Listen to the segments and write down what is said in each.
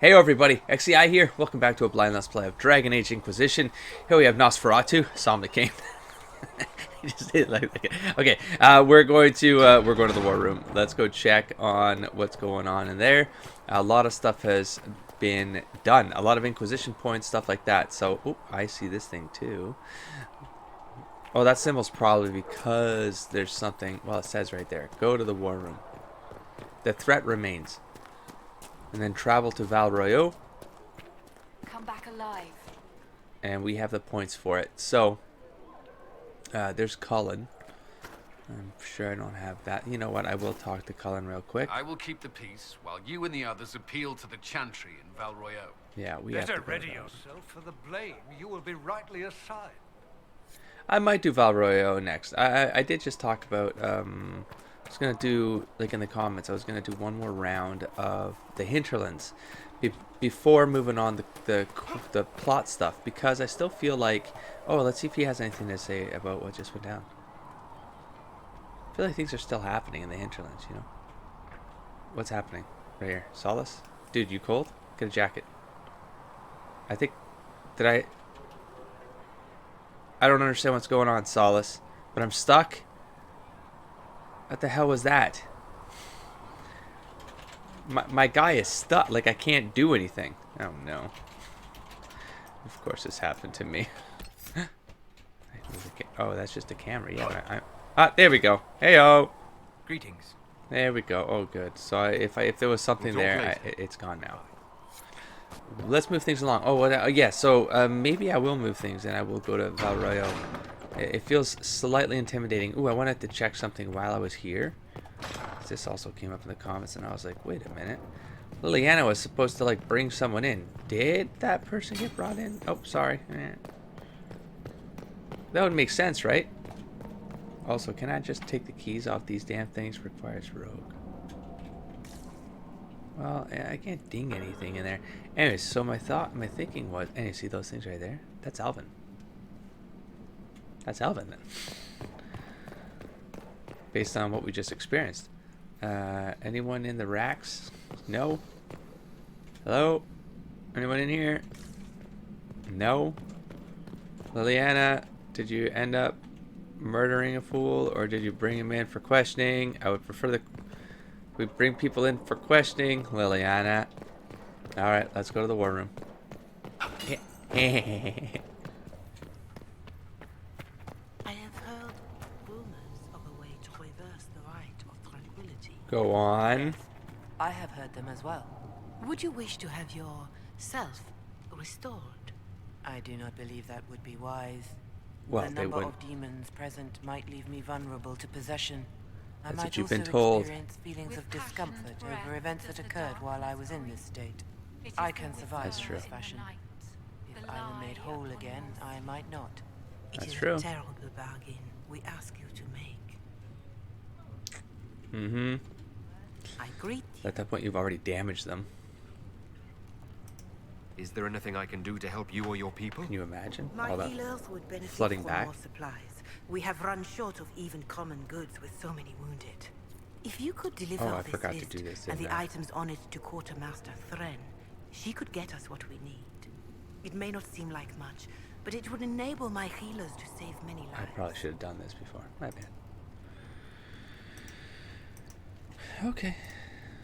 Hey everybody, XCI here. Welcome back to a blind let's play of Dragon Age Inquisition. Here we have Nosferatu. Saw him that came. He just did like that. Okay, we're going to the war room. Let's go check on what's going on in there. A lot of stuff has been done. A lot of Inquisition points, stuff like that. So, oh, I see this thing too. Oh, that symbol's probably because there's something. Well, it says right there. Go to the war room. The threat remains. And then travel to Val Royeaux. Come back alive. And we have the points for it. So, there's Cullen. I'm sure I don't have that. You know what? I will talk to Cullen real quick. I will keep the peace while you and the others appeal to the Chantry in Val Royeaux. Yeah, we have to Better go ready to Val. yourself for the blame. You will be rightly assigned. I might do Val Royeaux next. I did just talk about... I was going to do, like in the comments, I was going to do one more round of the hinterlands before moving on the plot stuff, because I still feel like, oh, let's see if he has anything to say about what just went down. I feel like things are still happening in the hinterlands, you know? What's happening? Right here. Solace? Dude, you cold? Get a jacket. I think, I don't understand what's going on, Solace, but I'm stuck. What the hell was that? My guy is stuck. Like, I can't do anything. Oh, no. Of course this happened to me. Oh, that's just a camera. Yeah, there we go. Hey-o. Greetings. There we go. Oh, good. So if there was something there, it's gone now. Let's move things along. Oh, yeah. So maybe I will move things and I will go to Val Royeaux. It feels slightly intimidating. Ooh, I wanted to check something while I was here. This also came up in the comments, and I was like, wait a minute. Liliana was supposed to, like, bring someone in. Did that person get brought in? Oh, sorry. That would make sense, right? Also, can I just take the keys off these damn things? Requires rogue. Well, I can't ding anything in there. Anyways, so my thinking was... And you see those things right there? That's Alvin. That's Alvin then. Based on what we just experienced. Anyone in the racks? No. Hello? Anyone in here? No. Liliana, did you end up murdering a fool, or did you bring him in for questioning? I would prefer we bring people in for questioning. Liliana. Alright, let's go to the war room. Go on. I have heard them as well. Would you wish to have yourself restored? I do not believe that would be wise. Well, the they number would. of demons present might leave me vulnerable to possession. That's I might what you've also been told. experience feelings With of passion discomfort and breath over events that does the occurred dark while I was in this state. It is I the can whisper survive That's in true. this in the fashion. night, If the I were made lie whole upon again, us. I might not. That's true. It is a terrible bargain we ask you to make. Mm-hmm. I greet you. At that point, you've already damaged them. Is there anything I can do to help you or your people? Can you imagine? My All that healers would benefit flooding from back. more supplies. We have run short of even common goods with so many wounded. If you could deliver Oh, I this forgot to list do this, and the didn't I? items on it to Quartermaster Thren, she could get us what we need. It may not seem like much, but it would enable my healers to save many I lives. probably should have done this before. My bad. Okay.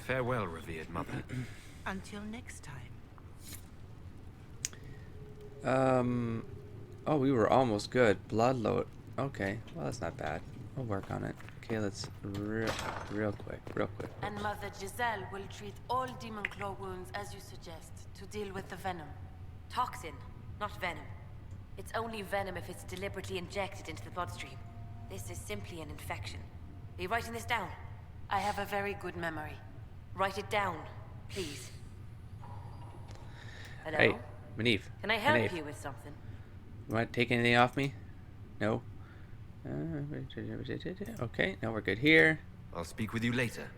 Farewell, revered mother. Until next time. Oh, we were almost good. Blood load. Okay. Well, that's not bad. We'll work on it. Okay, let's real quick. And Mother Giselle will treat all demon claw wounds as you suggest to deal with the venom. Toxin, not venom. It's only venom if it's deliberately injected into the bloodstream. This is simply an infection. Are you writing this down? I have a very good memory. Write it down, please. Hello? Hey, Maneve. Can I help Maneve. you with something? You want to take anything off me? No? Okay, now we're good here. I'll speak with you later.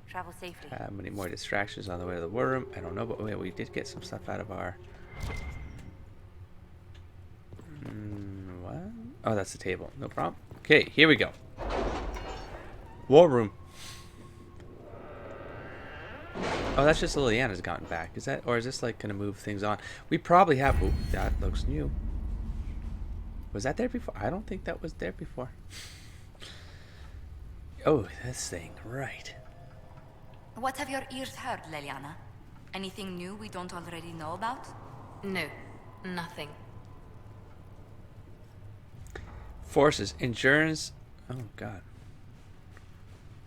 Travel safely. How many more distractions on the way to the war room? I don't know, but wait, we did get some stuff out of our... what? Oh, that's the table. No problem. Okay, here we go. War room. Oh, that's just Liliana's gotten back. Is that, or is this like gonna move things on? We probably have. Oh, that looks new. Was that there before? I don't think that was there before. Oh, this thing, right. What have your ears heard, Liliana? Anything new we don't already know about? No, nothing. Forces, endurance. Oh god.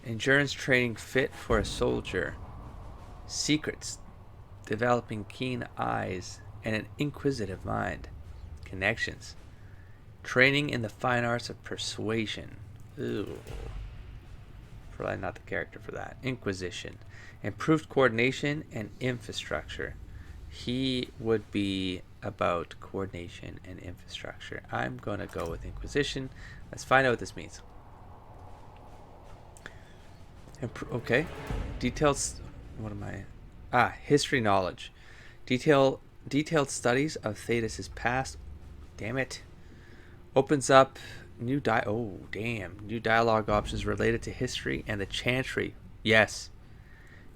Endurance training fit for a soldier. Secrets, developing keen eyes and an inquisitive mind. Connections, training in the fine arts of persuasion. Ooh. Probably not the character for that. Inquisition, improved coordination and infrastructure. He would be about coordination and infrastructure. I'm going to go with Inquisition. Let's find out what this means. Okay. Details. What am I? History knowledge. Detailed studies of Thetis' past. Damn it. Opens up new new dialogue options related to history and the Chantry. Yes.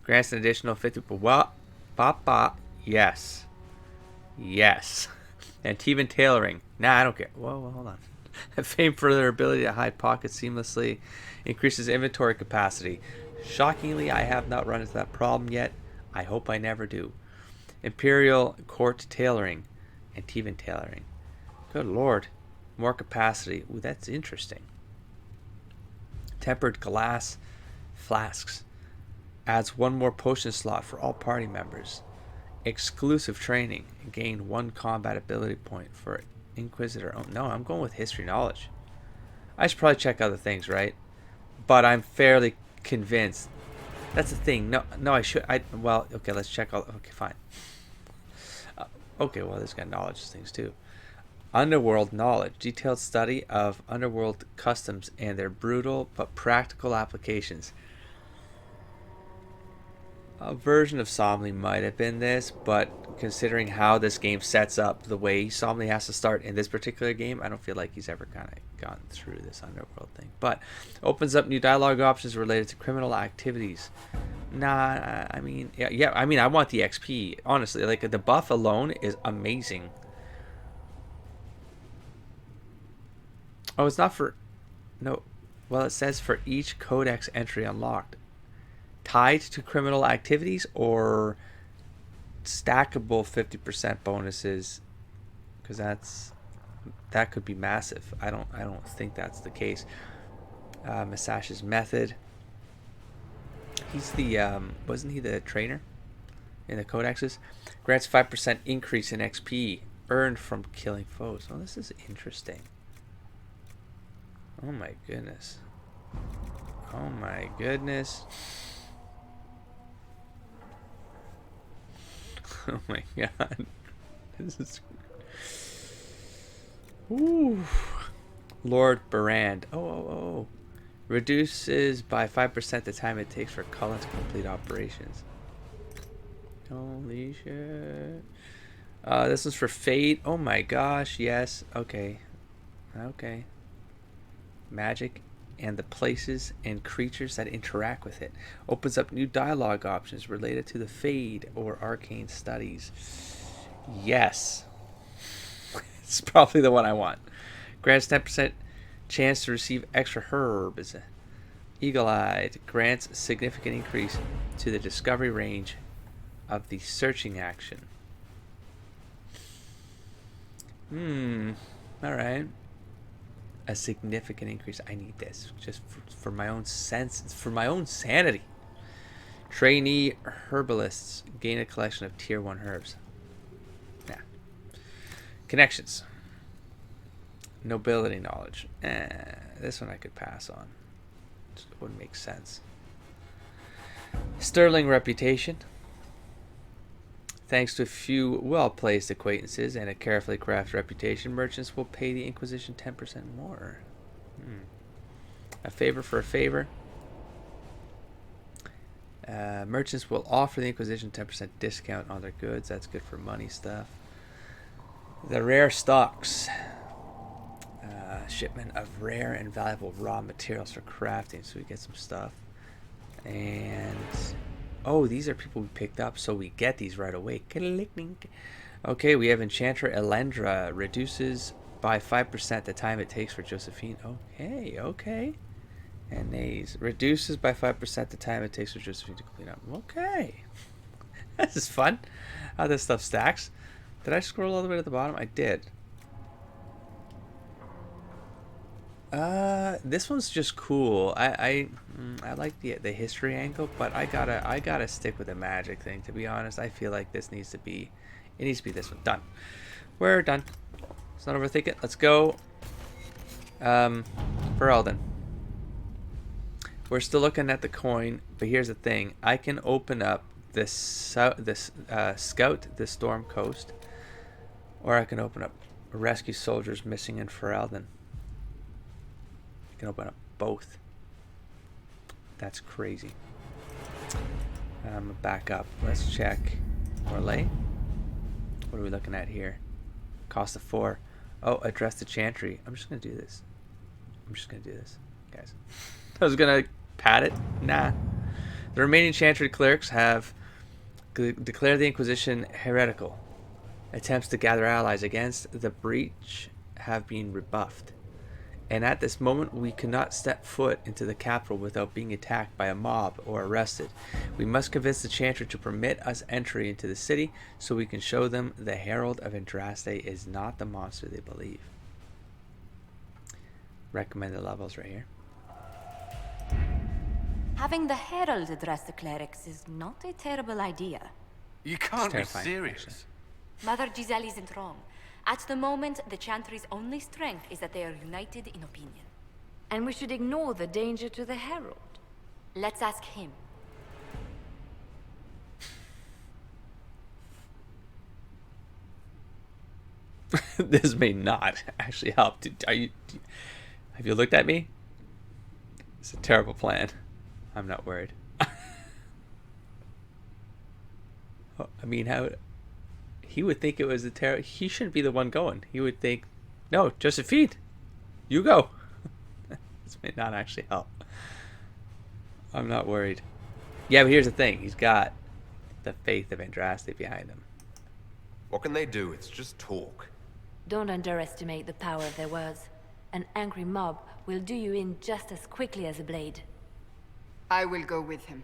Grants an additional 50. Well, papa. Yes. Yes. And Teven tailoring. Nah, I don't care. Whoa, hold on. Fame for their ability to hide pockets seamlessly. Increases inventory capacity. Shockingly, I have not run into that problem yet. I hope I never do. Imperial Court tailoring and Teven tailoring. Good lord. More capacity. Ooh, that's interesting. Tempered glass flasks. Adds one more potion slot for all party members. Exclusive training. Gain 1 combat ability point for Inquisitor. Oh, no, I'm going with history knowledge. I should probably check other things, right? But I'm fairly convinced. That's the thing. No, I should. Well, okay, let's check all. Okay, fine. Okay, well, this got knowledge things too. Underworld knowledge. Detailed study of underworld customs and their brutal but practical applications. A version of Somley might have been this, but considering how this game sets up, the way Somley has to start in this particular game, I don't feel like he's ever kind of gone through this underworld thing. But opens up new dialogue options related to criminal activities. Nah, I mean, yeah. I mean, I want the XP. Honestly, like the buff alone is amazing. Oh, it's not for. No, well, it says for each codex entry unlocked. Tied to criminal activities or stackable 50% bonuses, because that could be massive. I don't think that's the case. Masash's method. He's the wasn't he the trainer in the codexes? Grants 5% increase in XP earned from killing foes. Oh, this is interesting. Oh my goodness. Oh my goodness. Oh my god. This is... Ooh. Lord Barand. Oh. Reduces by 5% the time it takes for Cullen to complete operations. Holy shit. This is for Fate. Oh my gosh, yes. Okay. Magic and the places and creatures that interact with it. Opens up new dialogue options related to the Fade or arcane studies. Yes. It's probably the one I want. Grants 10% chance to receive extra herbs. Eagle-eyed. Grants significant increase to the discovery range of the searching action. Alright. A significant increase. I need this just for my own sense, for my own sanity. Trainee herbalists gain a collection of tier 1 herbs. Yeah. Connections. Nobility knowledge. This one I could pass on. Just wouldn't make sense. Sterling reputation. Thanks to a few well-placed acquaintances and a carefully crafted reputation, merchants will pay the Inquisition 10% more. A favor for a favor. Merchants will offer the Inquisition 10% discount on their goods. That's good for money stuff. The rare stocks. Shipment of rare and valuable raw materials for crafting. So we get some stuff. And Oh, these are people we picked up, so we get these right away. Okay, we have Enchanter Elendra. Reduces by 5% the time it takes for Josephine. Okay, okay. And Nays. Reduces by 5% the time it takes for Josephine to clean up. Okay. This is fun. How this stuff stacks. Did I scroll all the way to the bottom? I did. This one's just cool. I like the history angle, but I gotta stick with the magic thing. To be honest, I feel like this needs to be, it needs to be this one. Done. We're done. Let's not overthink it. Let's go. For Eldon. We're still looking at the coin, but here's the thing: I can open up this scout the Storm Coast, or I can open up rescue soldiers missing in Ferelden. Can open up both. That's crazy. Back up. Let's check Orlais. What are we looking at here? Cost of 4. Oh, address the Chantry. I'm just gonna do this. Guys. I was gonna pat it. Nah. The remaining Chantry clerics have declared the Inquisition heretical. Attempts to gather allies against the breach have been rebuffed. And at this moment, we cannot step foot into the capital without being attacked by a mob or arrested. We must convince the Chantry to permit us entry into the city so we can show them the Herald of Andraste is not the monster they believe. Recommended levels right here. Having the Herald address the clerics is not a terrible idea. You can't be Terrifying, serious. actually. Mother Giselle isn't wrong. At the moment, the Chantry's only strength is that they are united in opinion. And we should ignore the danger to the Herald. Let's ask him. This may not actually help. Have you looked at me? It's a terrible plan. I'm not worried. I mean, how... He would think it was a terror. He shouldn't be the one going. He would think, no, Josephine, you go. This may not actually help. I'm not worried. Yeah, but here's the thing. He's got the faith of Andraste behind him. What can they do? It's just talk. Don't underestimate the power of their words. An angry mob will do you in just as quickly as a blade. I will go with him.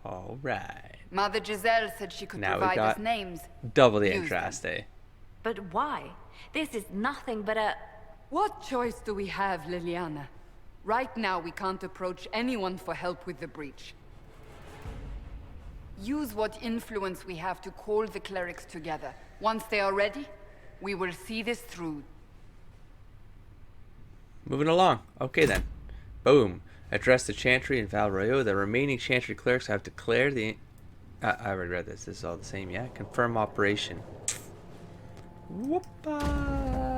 All right. Mother Giselle said she could Now we provide got us names. double the Use them. Andraste. But why? This is nothing but a... What choice do we have, Liliana? Right now, we can't approach anyone for help with the breach. Use what influence we have to call the clerics together. Once they are ready, we will see this through. Moving along. Okay then. Boom. Address the Chantry in Val Royeaux. The remaining Chantry clerics have declared the... I already read this. This is all the same, yeah? Confirm operation. Whoopa!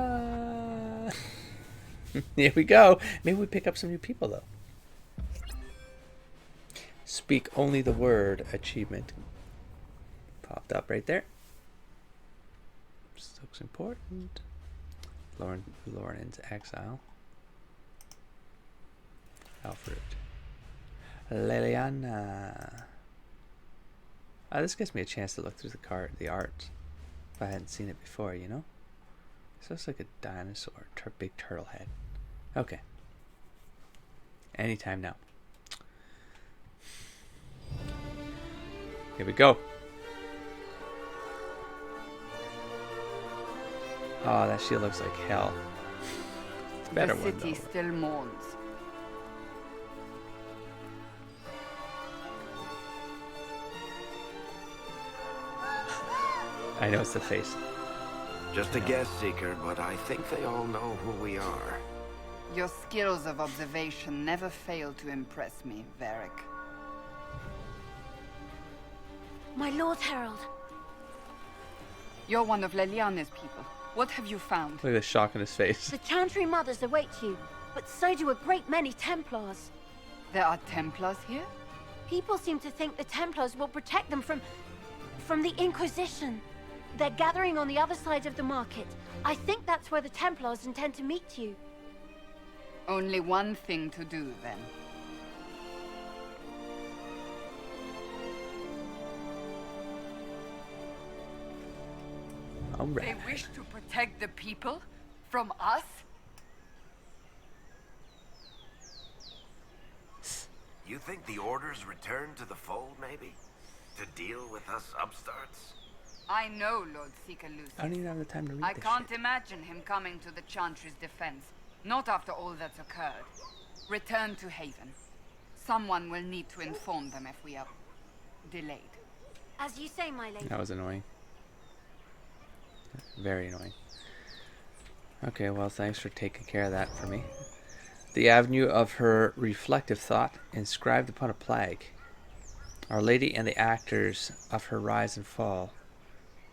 Here we go. Maybe we pick up some new people, though. Speak only the word achievement. Popped up right there. This looks important. Lauren's exile. Alfred. Liliana. This gives me a chance to look through the art. If I hadn't seen it before, you know? This looks like a dinosaur. Big turtle head. Okay. Anytime now. Here we go. Oh, that shield looks like hell. Better one, The city though. still mourns. I know it's the face. Just a guess, Seeker, but I think they all know who we are. Your skills of observation never fail to impress me, Varric. My Lord Herald. You're one of Leliana's people. What have you found? Look at the shock in his face. The Chantry mothers await you, but so do a great many Templars. There are Templars here? People seem to think the Templars will protect them from the Inquisition. They're gathering on the other side of the market. I think that's where the Templars intend to meet you. Only one thing to do, then. All right. They wish to protect the people from us? You think the Order's returned to the fold, maybe? To deal with us upstarts? I know Lord Seeker Lucius. I don't even have the time to read I this can't shit. imagine him coming to the Chantry's defense. Not after all that's occurred. Return to Haven. Someone will need to inform them if we are delayed. As you say, my lady. That was annoying. Very annoying. Okay, well, thanks for taking care of that for me. The avenue of her reflective thought inscribed upon a plaque. Our Lady and the actors of her rise and fall.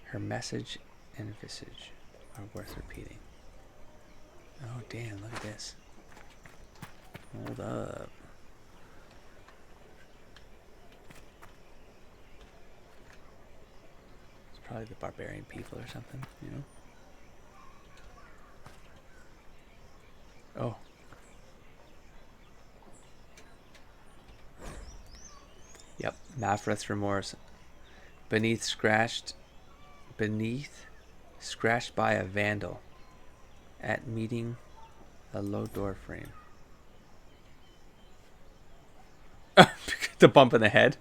Her message and visage are worth repeating. Oh, damn, look at this. Hold up. It's probably the barbarian people or something, you know? Oh. Yep, Mafreth's remorse. Beneath scratched by a vandal. At meeting a low door frame. The bump in the head?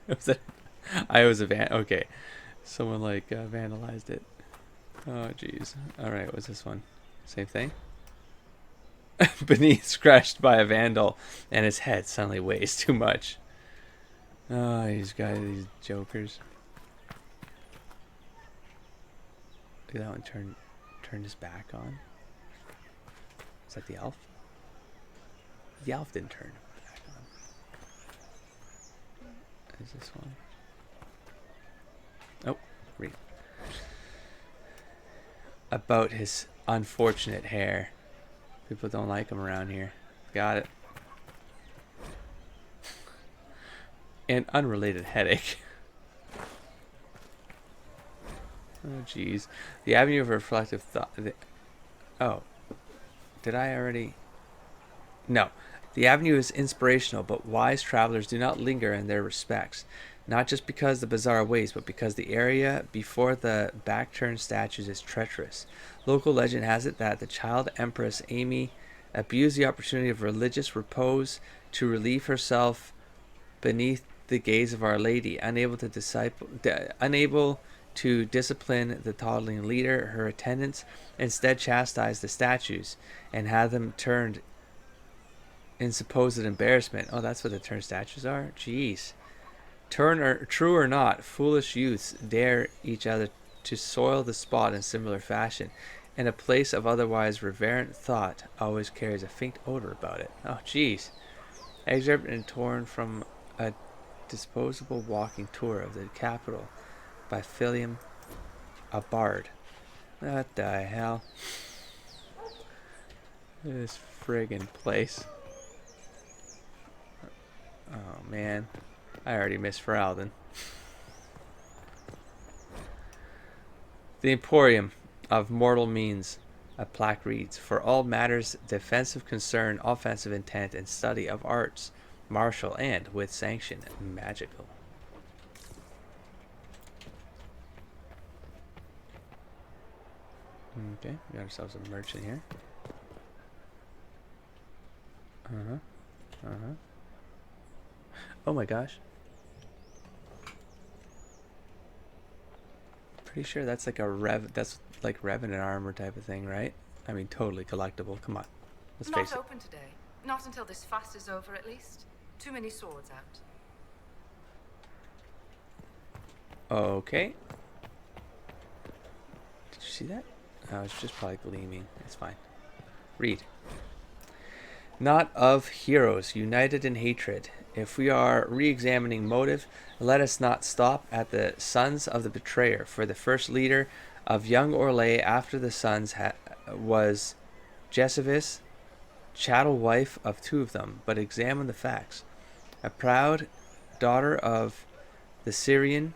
I was a okay. Someone like vandalized it. Oh jeez. Alright, what's this one? Same thing? Beneath scratched by a vandal and his head suddenly weighs too much. Oh, these guys, these jokers. Look at that one turned his back on. Is that the elf? The elf didn't turn back on. Is this one? Oh, read. About his unfortunate hair. People don't like him around here. Got it. An unrelated headache. Oh, jeez. The avenue of reflective thought. Oh. Did I already? No. The avenue is inspirational, but wise travelers do not linger in their respects. Not just because the bizarre ways, but because the area before the back-turned statues is treacherous. Local legend has it that the child Empress Amy abused the opportunity of religious repose to relieve herself beneath the gaze of Our Lady, unable to discipline the toddling leader. Her attendants instead chastised the statues and had them turned in supposed embarrassment. Oh, that's what the turned statues are? Jeez. True or not, foolish youths dare each other to soil the spot in similar fashion, and a place of otherwise reverent thought always carries a faint odor about it. Oh, jeez. Excerpt and torn from a disposable walking tour of the capital by Philium, a bard. What the hell? This friggin' place. Oh man, I already missed Feralden. The Emporium of Mortal Means. A plaque reads, for all matters defensive concern, offensive intent, and study of arts, martial and, with sanction, magical. Okay, we got ourselves a merchant here. Oh my gosh. Pretty sure that's like that's like Revenant armor type of thing, right? I mean, totally collectible. Come on. Let's face it. Not open today. Not until this fast is over, at least. Too many swords out. Okay. Did you see that? Oh, it's just probably gleaming. It's fine. Read. Not of heroes united in hatred. If we are re-examining motive, let us not stop at the sons of the betrayer, for the first leader of young Orlais after the sons was Jesivis, chattel wife of two of them, but examine the facts. A proud daughter of the Syrian,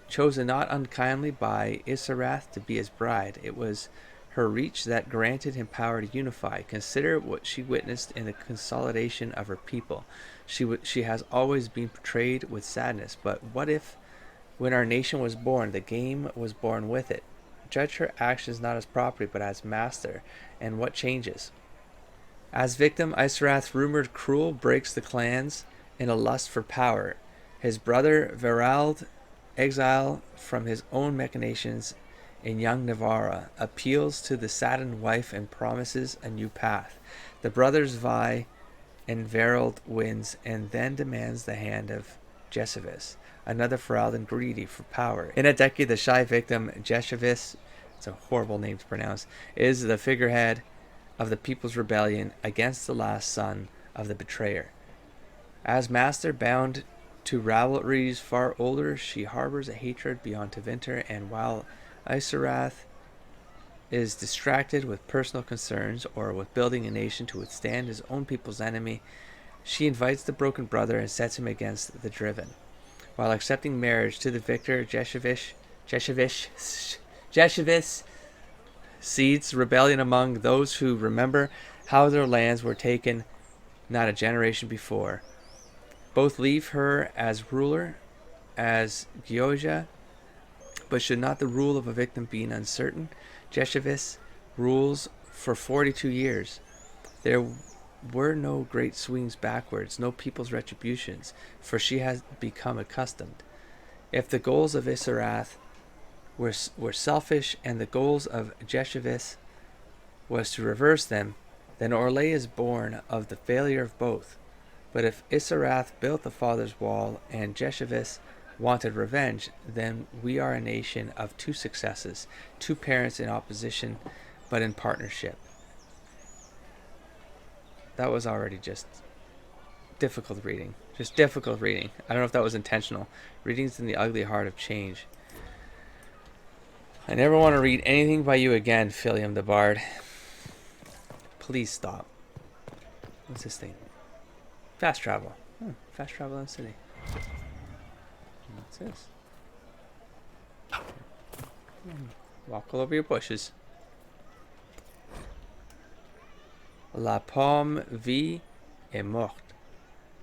chosen not unkindly by Isarath to be his bride. It was her reach that granted him power to unify. Consider what she witnessed in the consolidation of her people. She has always been portrayed with sadness, but what if, when our nation was born, the game was born with it? judge her actions not as property, but as master. And what changes? As victim, Isarath, rumored cruel, breaks the clans in a lust for power. His brother, Verald, exile from his own machinations in young Navarra, appeals to the saddened wife and promises a new path. The brothers vie, and Verald wins, and then demands the hand of Jeshavis, another Feraldan greedy for power. In a decade, the shy victim, Jeshavis, it's a horrible name to pronounce, is the figurehead of the people's rebellion against the last son of the betrayer. As master, bound to rivalries far older, she harbors a hatred beyond Tevinter, and while Isarath is distracted with personal concerns or with building a nation to withstand his own people's enemy, she invites the broken brother and sets him against the driven. While accepting marriage to the victor, Jeshavis seeds rebellion among those who remember how their lands were taken not a generation before. Both leave her as ruler, as Gyoja, but should not the rule of a victim be uncertain? Jeshavis rules for 42 years. There were no great swings backwards, no people's retributions, for she has become accustomed. If the goals of Isarath were selfish and the goals of Jeshavis was to reverse them, then Orlais is born of the failure of both. But if Isarath built the father's wall and Jeshavis wanted revenge, then we are a nation of two successes, two parents in opposition, but in partnership. That was already just difficult reading. Just difficult reading. I don't know if that was intentional. Reading's in the ugly heart of change. I never want to read anything by you again, Philium the Bard. Please stop. What's this thing? Fast travel. Fast travel in the city. What's this? Walk all over your bushes. La pomme vie est morte.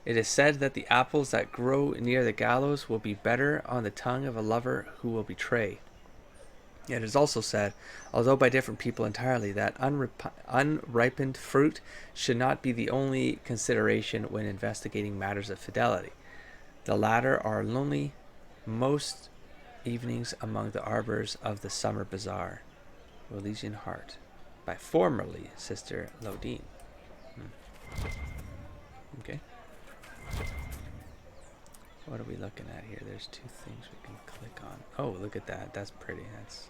It is said that the apples that grow near the gallows will be better on the tongue of a lover who will betray. It is also said, although by different people entirely, that unripened fruit should not be the only consideration when investigating matters of fidelity. The latter are lonely most evenings among the arbors of the summer bazaar. Elysian Heart, by formerly Sister Lodine. Okay. What are we looking at here? There's two things we can click on. Oh, look at that. That's pretty. That's...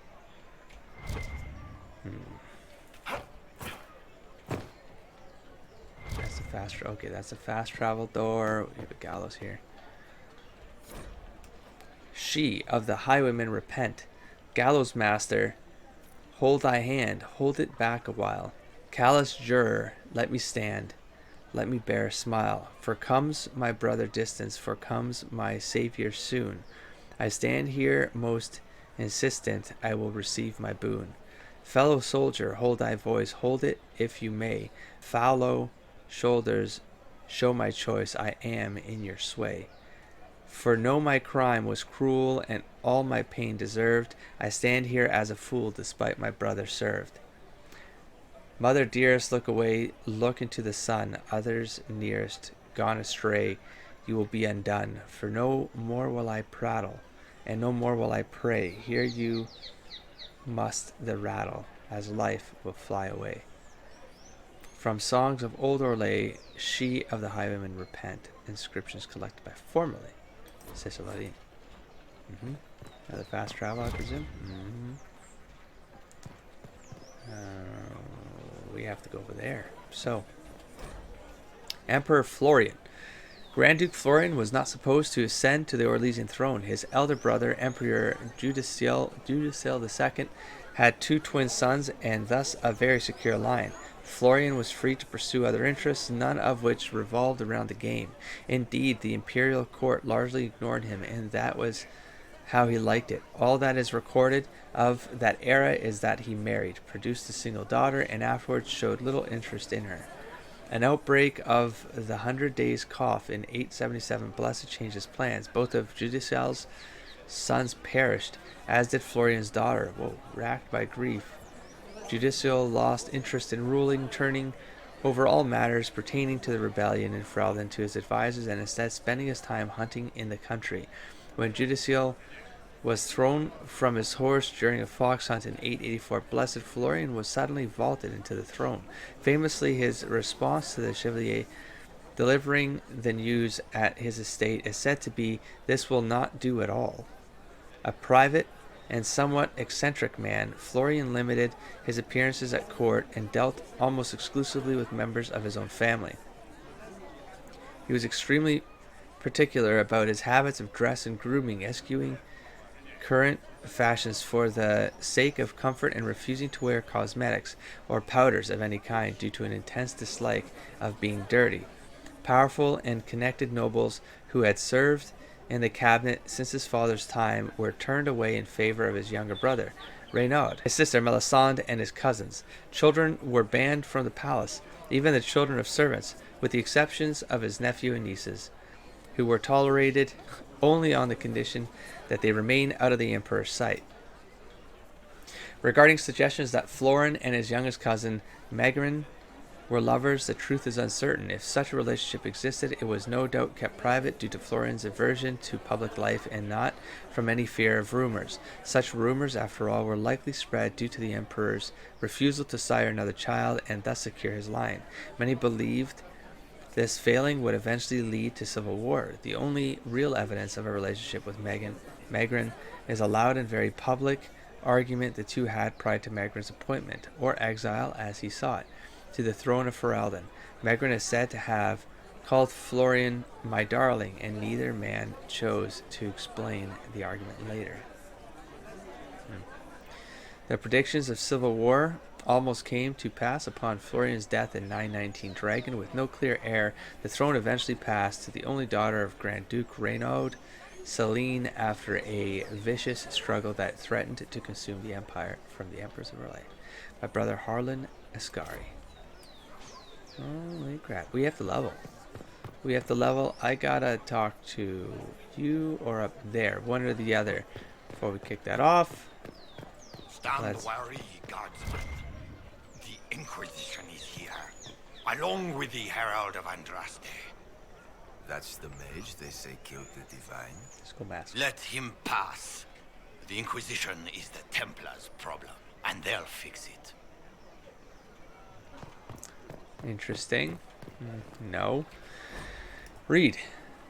That's a fast... Okay, that's a fast travel door. We have a gallows here. She of the highwaymen repent. Gallows master, hold thy hand. Hold it back a while. Callous juror, let me stand. Let me bear a smile. For comes my brother distance, for comes my Savior soon. I stand here most insistent, I will receive my boon. Fellow soldier, hold thy voice, hold it if you may. Fallow shoulders, show my choice, I am in your sway. For know my crime was cruel, and all my pain deserved. I stand here as a fool, despite my brother served. Mother dearest, look away, look into the sun. Others nearest, gone astray, you will be undone. For no more will I prattle, and no more will I pray. Hear you must the rattle, as life will fly away. From songs of old Orlais, she of the highwaymen repent. Inscriptions collected by formerly Sister Lodine. Another fast travel, I presume. We have to go over there. So, Emperor Florian. Grand Duke Florian was not supposed to ascend to the Orlesian throne. His elder brother, Emperor Judicial II, had two twin sons and thus a very secure line. Florian was free to pursue other interests, none of which revolved around the game. Indeed, the imperial court largely ignored him, and that was how he liked it. All that is recorded of that era is that he married, produced a single daughter, and afterwards showed little interest in her. An outbreak of the 100 Days cough in 877 blessed changed his plans. Both of Judicial's sons perished, as did Florian's daughter. Whoa, racked by grief. Judicial lost interest in ruling, turning over all matters pertaining to the rebellion in Ferelden to his advisors and instead spending his time hunting in the country. When Judicial was thrown from his horse during a fox hunt in 884, Blessed Florian was suddenly vaulted into the throne. Famously, his response to the Chevalier delivering the news at his estate is said to be, "This will not do at all." A private and somewhat eccentric man, Florian limited his appearances at court and dealt almost exclusively with members of his own family. He was extremely particular about his habits of dress and grooming, eschewing current fashions for the sake of comfort and refusing to wear cosmetics or powders of any kind due to an intense dislike of being dirty. Powerful and connected nobles who had served in the cabinet since his father's time were turned away in favor of his younger brother, Renaud, his sister Melisande, and his cousins. Children were banned from the palace, even the children of servants, with the exceptions of his nephew and nieces, who were tolerated only on the condition that they remain out of the emperor's sight. Regarding suggestions that Florin and his youngest cousin, Megrin, were lovers, the truth is uncertain. If such a relationship existed, it was no doubt kept private due to Florin's aversion to public life and not from any fear of rumors. Such rumors, after all, were likely spread due to the emperor's refusal to sire another child and thus secure his line. Many believed this failing would eventually lead to civil war. The only real evidence of a relationship with Megrin is a loud and very public argument the two had prior to Megrin's appointment, or exile as he saw it, to the throne of Ferelden. Megrin is said to have called Florian "my darling," and neither man chose to explain the argument later. The predictions of civil war almost came to pass upon Florian's death in 919 Dragon. With no clear heir, the throne eventually passed to the only daughter of Grand Duke Renaud, Celine, after a vicious struggle that threatened to consume the empire from the Empress of Orlais by brother Harlan Ascari. Holy crap. We have to level. We have to level. I gotta talk to you or up there, one or the other, before we kick that off. Stand wary, guardsman. The Inquisition is here, along with the Herald of Andraste. That's the mage they say killed the Divine? Skull mask. Let him pass. The Inquisition is the Templars' problem, and they'll fix it. Interesting. No. Read.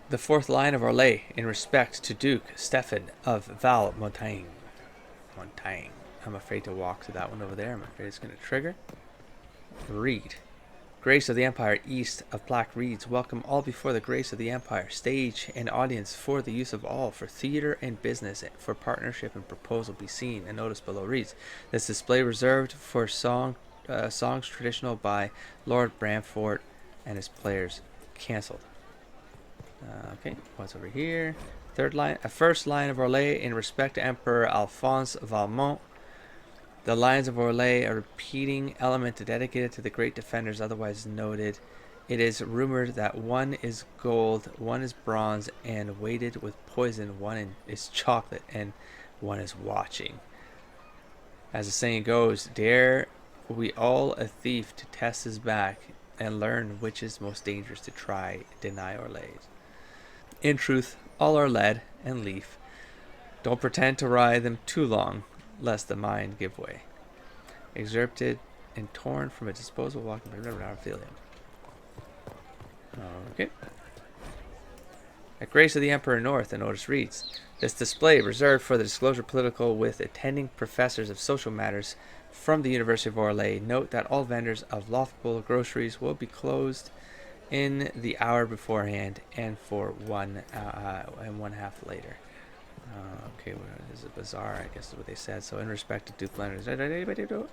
The fourth line of Orlais, in respect to Duke Stefan of Val Montaigne. Montaigne. I'm afraid to walk to that one over there. I'm afraid it's going to trigger. Read. Grace of the Empire, east of Black Reeds, welcome all before the grace of the Empire. Stage and audience for the use of all, for theater and business, for partnership and proposal be seen. And notice below reads, this display reserved for songs traditional by Lord Bramford and his players cancelled. Okay, what's over here? Third line, a first line of Orlais in respect to Emperor Alphonse Valmont. The lines of Orlais, a repeating element dedicated to the great defenders otherwise noted. It is rumored that one is gold, one is bronze, and weighted with poison, one is chocolate, and one is watching. As the saying goes, dare we all a thief to test his back and learn which is most dangerous to try, deny Orlais. In truth, all are lead and leaf. Don't pretend to ride them too long, lest the mind give way. Excerpted and torn from a disposal walking by river Arphelium. Okay. At Grace of the Emperor North, the notice reads, this display reserved for the disclosure political with attending professors of social matters from the University of Orlais. Note that all vendors of laughable groceries will be closed in the hour beforehand and for 1.5 later. Okay, well, this is a bazaar, I guess is what they said. So in respect to Duke Leonard, did anybody do it?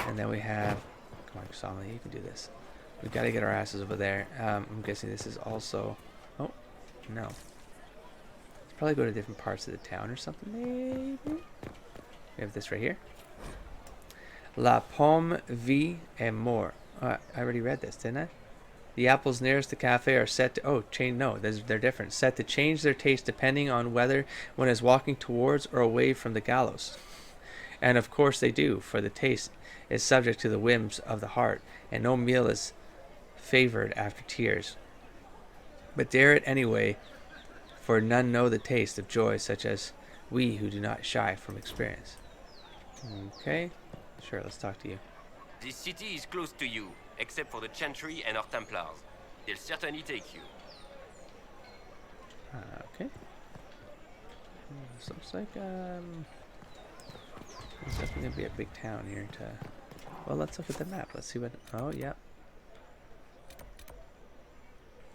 And then we have, come on, Solomon, you can do this. We got to get our asses over there. I'm guessing this is also, oh, no. Let's probably go to different parts of the town or something, maybe. We have this right here. La Pomme, Vie, et More. I already read this, didn't I? The apples nearest the cafe are set to... Oh, change. No, they're different. Set to change their taste depending on whether one is walking towards or away from the gallows. And of course they do, for the taste is subject to the whims of the heart, and no meal is favored after tears. But dare it anyway, for none know the taste of joy such as we who do not shy from experience. Okay, sure, let's talk to you. This city is close to you, except for the Chantry and our Templars. They'll certainly take you. Okay. This looks like, it's definitely going to be a big town here to... Well, let's look at the map. Let's see what... Oh, yeah.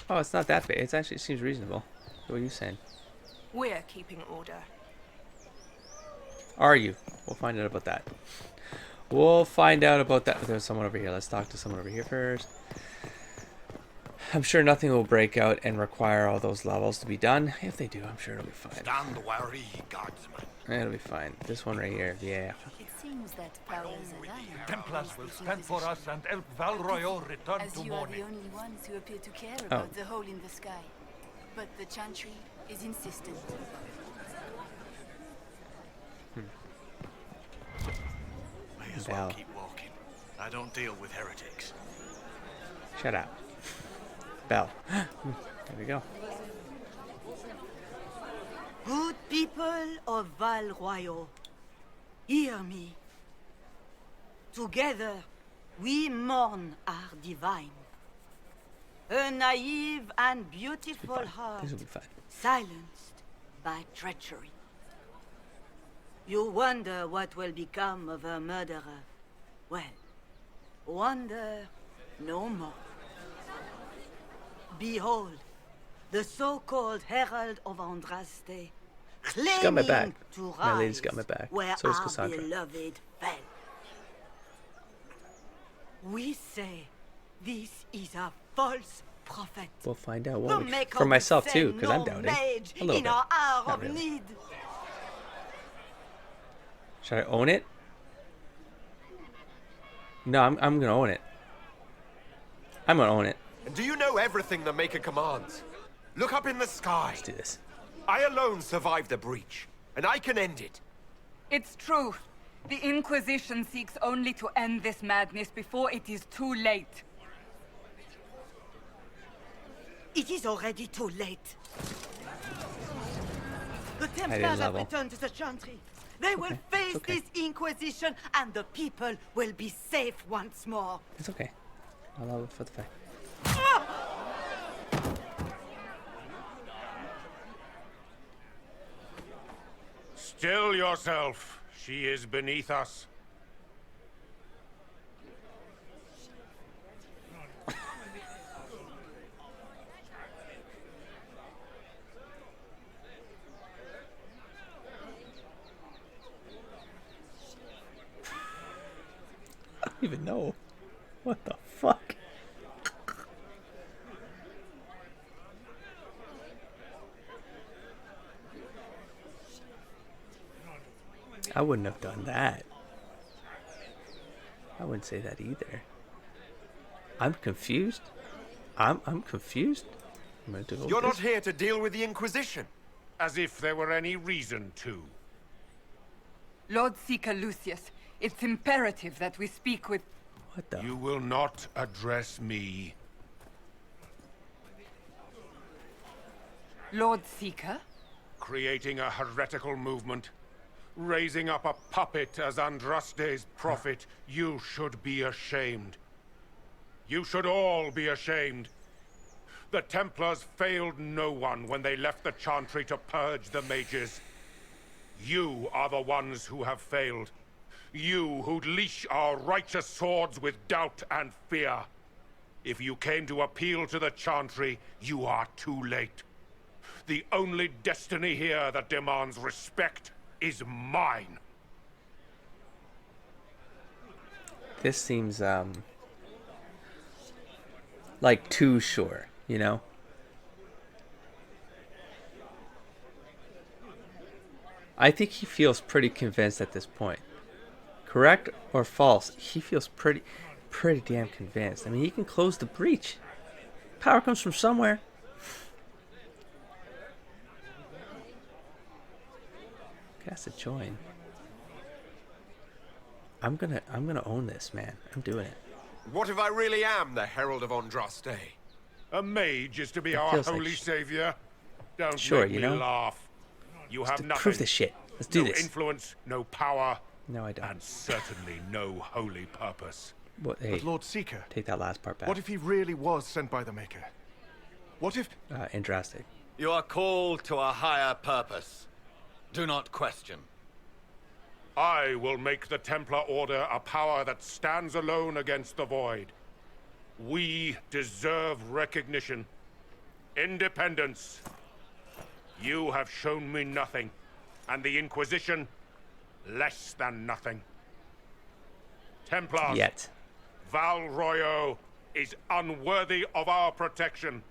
Oh, it's not that big. It actually seems reasonable. What are you saying? We're keeping order. Are you? We'll find out about that. We'll find out about that. There's someone over here. Let's talk to someone over here first. I'm sure nothing will break out and require all those levels to be done. If they do, I'm sure it'll be fine. Stand wary, guardsman. It'll be fine. This one right here. Yeah. It seems that powers Templars will stand for us and help Val Royal return As to you are morning. the only ones who appear to care about the hole in the sky. But the Chantry is insistent. May as well keep walking. I don't deal with heretics. Shut up. Bell. There we go. Good people of Val Royal, hear me. Together, we mourn our divine. A naive and beautiful heart, This will be fine. silenced by treachery. You wonder what will become of a murderer. Well, wonder no more. Behold, the so-called Herald of Andraste, She's got my back. claiming to My lady's rise got my back. where So is our Cassandra. beloved fell. We say this is a false prophet. We'll find out, The won't we? maker For would myself send too, because I'm no doubting. mage A little in bit. our hour Not of really. need. Should I own it? No, I'm gonna own it. I'm gonna own it. And do you know everything the Maker commands? Look up in the sky. Let's do this. I alone survived the breach, and I can end it. It's true. The Inquisition seeks only to end this madness before it is too late. It is already too late. The didn't Templars have level. returned to the Chantry. They will face this Inquisition, and the people will be safe once more. It's okay. I'll level for the fact. Still yourself. She is beneath us. I don't even know. What the fuck? I wouldn't have done that. I wouldn't say that either. I'm confused. I'm confused. I'm going to go You're with not this. here to deal with the Inquisition. As if there were any reason to. Lord Seeker Lucius, it's imperative that we speak with... What the? You will not address me. Lord Seeker? Creating a heretical movement. Raising up a puppet as Andraste's prophet. You should be ashamed. You should all be ashamed. The Templars failed no one when they left the Chantry to purge the mages. You are the ones who have failed. You who'd leash our righteous swords with doubt and fear. If you came to appeal to the Chantry, you are too late. The only destiny here that demands respect is mine. This seems like too sure, you know? I think he feels pretty convinced at this point. Correct or false? He feels pretty damn convinced. I mean, he can close the breach. Power comes from somewhere. Cast a join. I'm gonna own this, man. I'm doing it. What if I really am the Herald of Andraste? A mage is to be That our feels like holy savior. Don't Sure, make you me know? laugh. You have nothing. Prove this shit. Let's do no this. influence, no power. No, I don't. And certainly no holy purpose. What, hey, But Lord Seeker, take that last part back. what if he really was sent by the Maker? What if... Andraste. You are called to a higher purpose. Do not question. I will make the Templar Order a power that stands alone against the Void. We deserve recognition. Independence. You have shown me nothing, and the Inquisition, less than nothing. Templars. Yet. Val Royo is unworthy of our protection.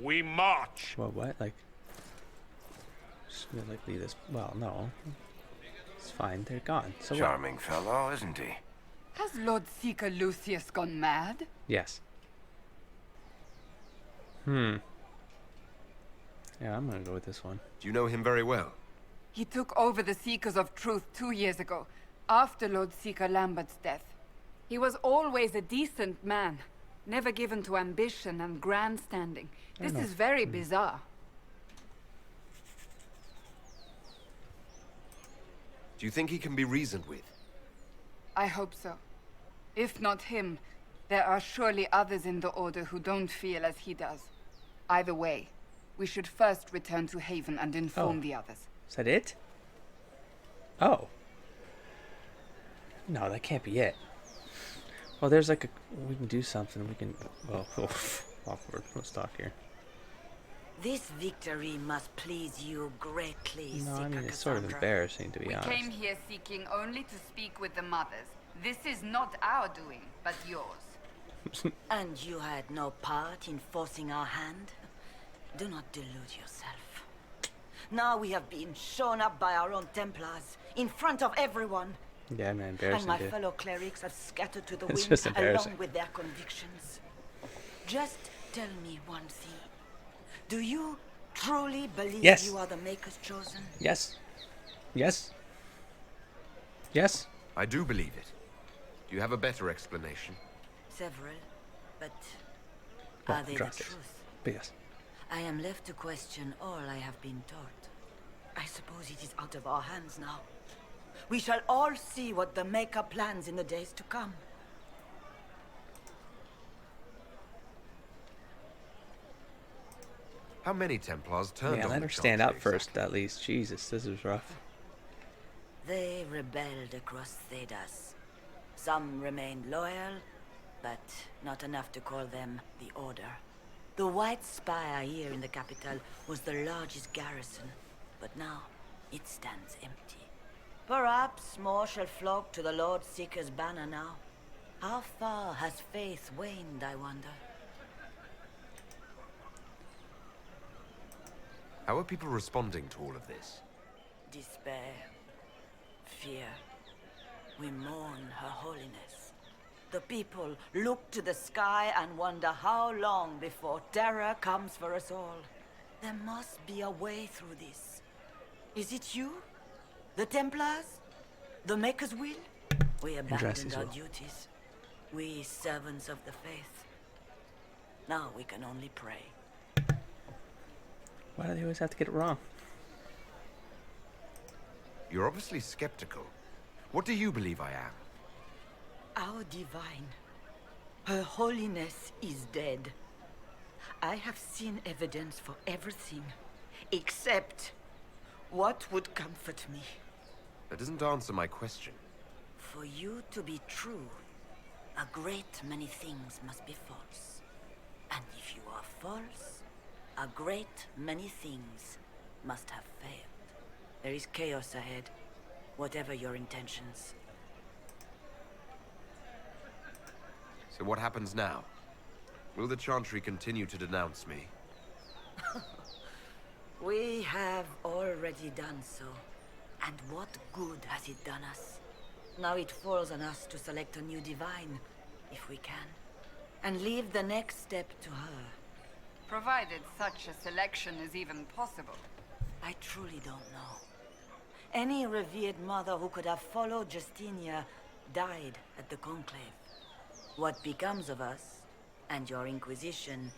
We march. Well, what? Like, just gonna, like, leave this. Well, no. It's fine. They're gone. So Charming fellow, isn't he? Has Lord Seeker Lucius gone mad? Yes. Yeah, I'm gonna go with this one. Do you know him very well? He took over the Seekers of Truth 2 years ago, after Lord Seeker Lambert's death. He was always a decent man, never given to ambition and grandstanding. This is very bizarre. Do you think he can be reasoned with? I hope so. If not him, there are surely others in the Order who don't feel as he does. Either way, we should first return to Haven and inform the others. Is that it? Oh. No, that can't be it. Well, there's like a... We can do something. We can... Well, awkward. Let's talk here. This victory must please you greatly, No, I Seeker mean, it's sort of Cassandra. embarrassing, to be honest. We came here seeking only to speak with the mothers. This is not our doing, but yours. And you had no part in forcing our hand? Do not delude yourself. Now we have been shown up by our own Templars, in front of everyone. Yeah, man, And embarrassing, my dude. fellow clerics have scattered to the It's wind just embarrassing. along with their convictions. Just tell me one thing. Do you truly believe Yes. you are the Maker's chosen? Yes. Yes. Yes. I do believe it. Do you have a better explanation? Several, but Well, are they the drastic. truth? But yes. I am left to question all I have been taught. I suppose it is out of our hands now. We shall all see what the Maker plans in the days to come. How many Templars turned Yeah, on let the her stand up Chantry first, at least. Jesus, this is rough. They rebelled across Thedas. Some remained loyal, but not enough to call them the Order. The White Spire here in the capital was the largest garrison, but now it stands empty. Perhaps more shall flock to the Lord Seeker's banner now. How far has faith waned, I wonder? How are people responding to all of this? Despair. Fear. We mourn Her Holiness. The people look to the sky and wonder how long before terror comes for us all. There must be a way through this. Is it you? The Templars? The Maker's will? We abandoned our duties. We servants of the faith. Now we can only pray. Why do they always have to get it wrong? You're obviously skeptical. What do you believe I am? Our divine. Her Holiness is dead. I have seen evidence for everything, except what would comfort me. That doesn't answer my question. For you to be true, a great many things must be false. And if you are false, a great many things must have failed. There is chaos ahead, whatever your intentions. So what happens now? Will the Chantry continue to denounce me? We have already done so. And what good has it done us? Now it falls on us to select a new divine, if we can. and leave the next step to her. Provided such a selection is even possible. I truly don't know. Any revered mother who could have followed Justinia died at the Conclave. What becomes of us, and your Inquisition,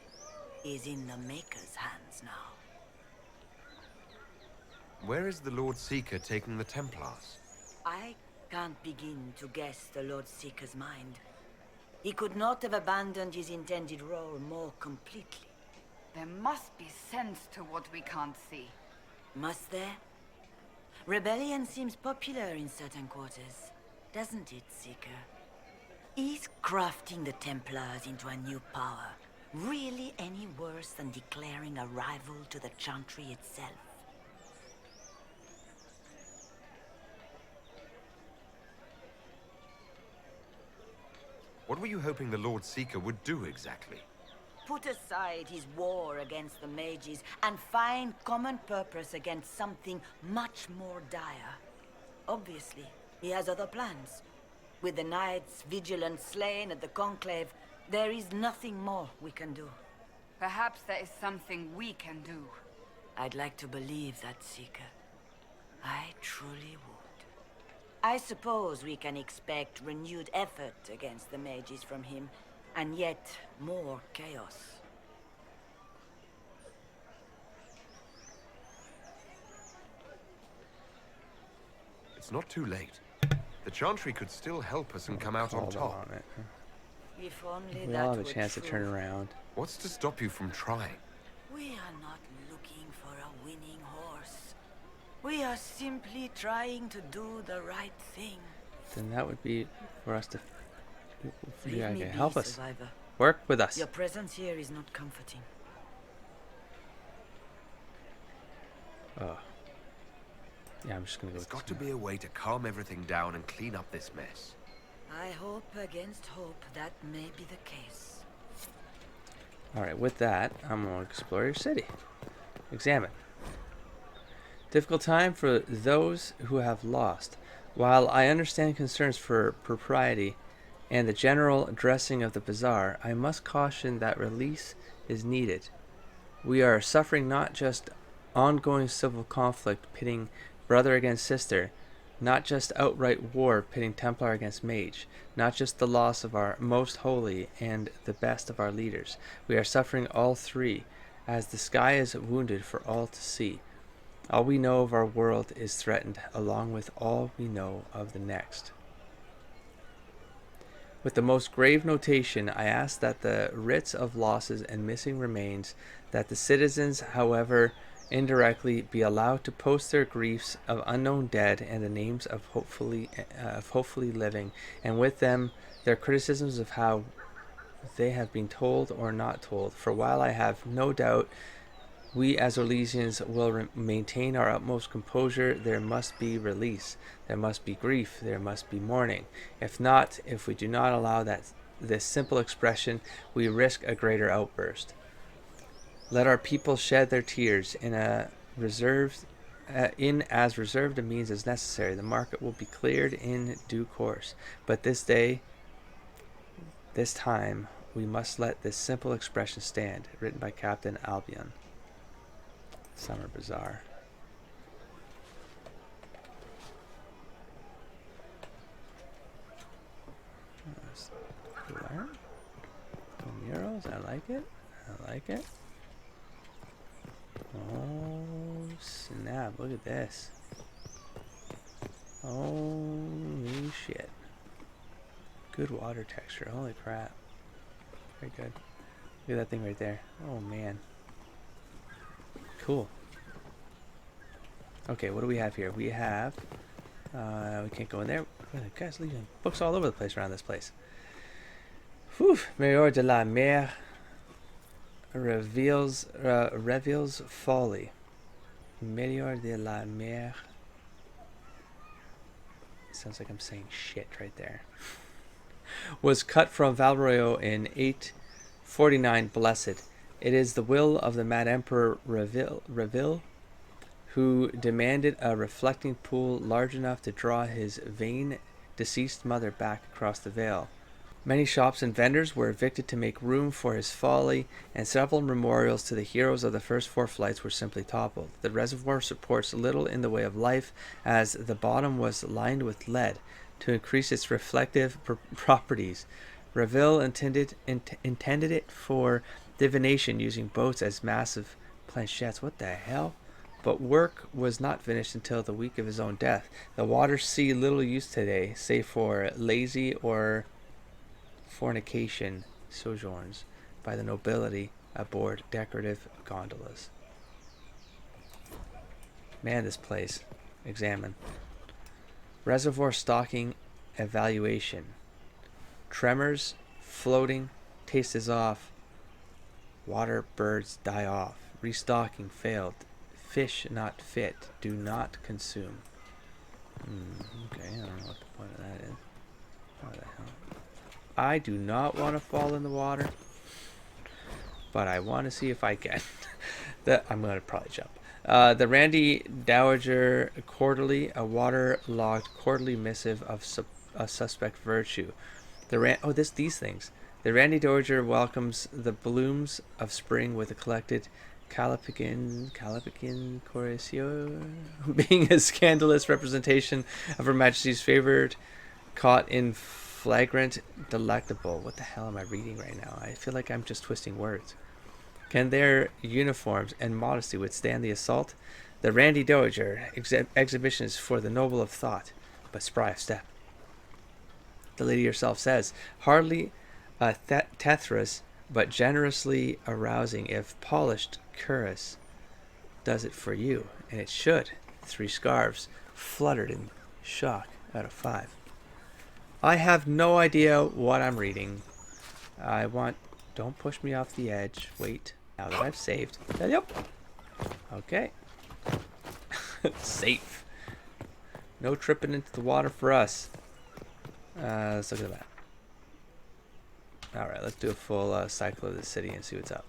is in the Maker's hands now. Where is the Lord Seeker taking the Templars? I can't begin to guess the Lord Seeker's mind. He could not have abandoned his intended role more completely. There must be sense to what we can't see. Must there? Rebellion seems popular in certain quarters, doesn't it, Seeker? Is crafting the Templars into a new power really any worse than declaring a rival to the Chantry itself? What were you hoping the Lord Seeker would do exactly? Put aside his war against the mages and find common purpose against something much more dire. Obviously, he has other plans. With the knights vigilant slain at the Conclave, there is nothing more we can do. Perhaps there is something we can do. I'd like to believe that, Seeker. I truly would. I suppose we can expect renewed effort against the mages from him, and yet more chaos. It's not too late. The Chantry could still help us and come out on top. On it. If only We that all have a were chance to true. turn around. What's to stop you from trying? We are not looking for a winning horse. We are simply trying to do the right thing. Then that would be for us to Leave yeah, me okay, be, help us. survivor. Work with us. Your presence here is not comforting. Oh. Yeah, I'm just gonna go. There's got to be a way to calm everything down and clean up this mess. I hope against hope that may be the case. Alright, with that, I'm going to explore your city. Examine. Difficult time for those who have lost. While I understand concerns for propriety and the general dressing of the bazaar, I must caution that release is needed. We are suffering not just ongoing civil conflict pitting brother against sister, not just outright war pitting Templar against mage, not just the loss of our most holy and the best of our leaders. We are suffering all three, as the sky is wounded for all to see. All we know of our world is threatened, along with all we know of the next. With the most grave notation, I ask that the writs of losses and missing remains, that the citizens, however indirectly, be allowed to post their griefs of unknown dead and the names of hopefully living, and with them their criticisms of how they have been told or not told. For while I have no doubt we as Orlesians will maintain our utmost composure, there must be release, there must be grief, there must be mourning. If not, if we do not allow this simple expression, we risk a greater outburst. Let our people shed their tears in as reserved a means as necessary. The market will be cleared in due course. But this time, we must let this simple expression stand. Written by Captain Albion. Summer Bazaar. Cool. Murals, I like it. I like it. Oh snap, look at this. Holy shit. Good water texture, holy crap. Very good. Look at that thing right there. Oh man. Cool. Okay, what do we have here? We have we can't go in there. Guys leaving books all over the place around this place. Whew. Mayor de la Mer reveals folly. Mayor de la Mer. Sounds like I'm saying shit right there. Was cut from Valroyo in 849 Blessed. It is the will of the mad Emperor Reville, who demanded a reflecting pool large enough to draw his vain deceased mother back across the veil. Many shops and vendors were evicted to make room for his folly, and several memorials to the heroes of the first 4 flights were simply toppled. The reservoir supports little in the way of life, as the bottom was lined with lead to increase its reflective properties. Reville intended it for divination using boats as massive planchettes. What the hell? But work was not finished until the week of his own death. The waters see little use today, save for lazy or fornication sojourns by the nobility aboard decorative gondolas. Man, this place. Examine. Reservoir stocking evaluation. Tremors, floating, taste is off. Water birds die off. Restocking failed. Fish not fit. Do not consume. Okay, I don't know what the point of that is. What the hell? I do not want to fall in the water, but I want to see if I can. I'm going to probably jump. The Randy Dowager Quarterly, a waterlogged quarterly missive of a suspect virtue. These things. The Randy Dowager welcomes the blooms of spring with a collected Calapican Corisio, being a scandalous representation of Her Majesty's favorite, caught in flagrant delectable. What the hell am I reading right now? I feel like I'm just twisting words. Can their uniforms and modesty withstand the assault? The Randy Dowager exhibition is for the noble of thought, but spry of step. The lady herself says, hardly a tethras, but generously arousing if polished cuirass does it for you, and it should. 3 scarves fluttered in shock out of 5. I have no idea what I'm reading. Don't push me off the edge. Wait, now that I've saved. Yep. Okay. Safe. No tripping into the water for us. Let's look at that. Alright, let's do a full cycle of the city and see what's up.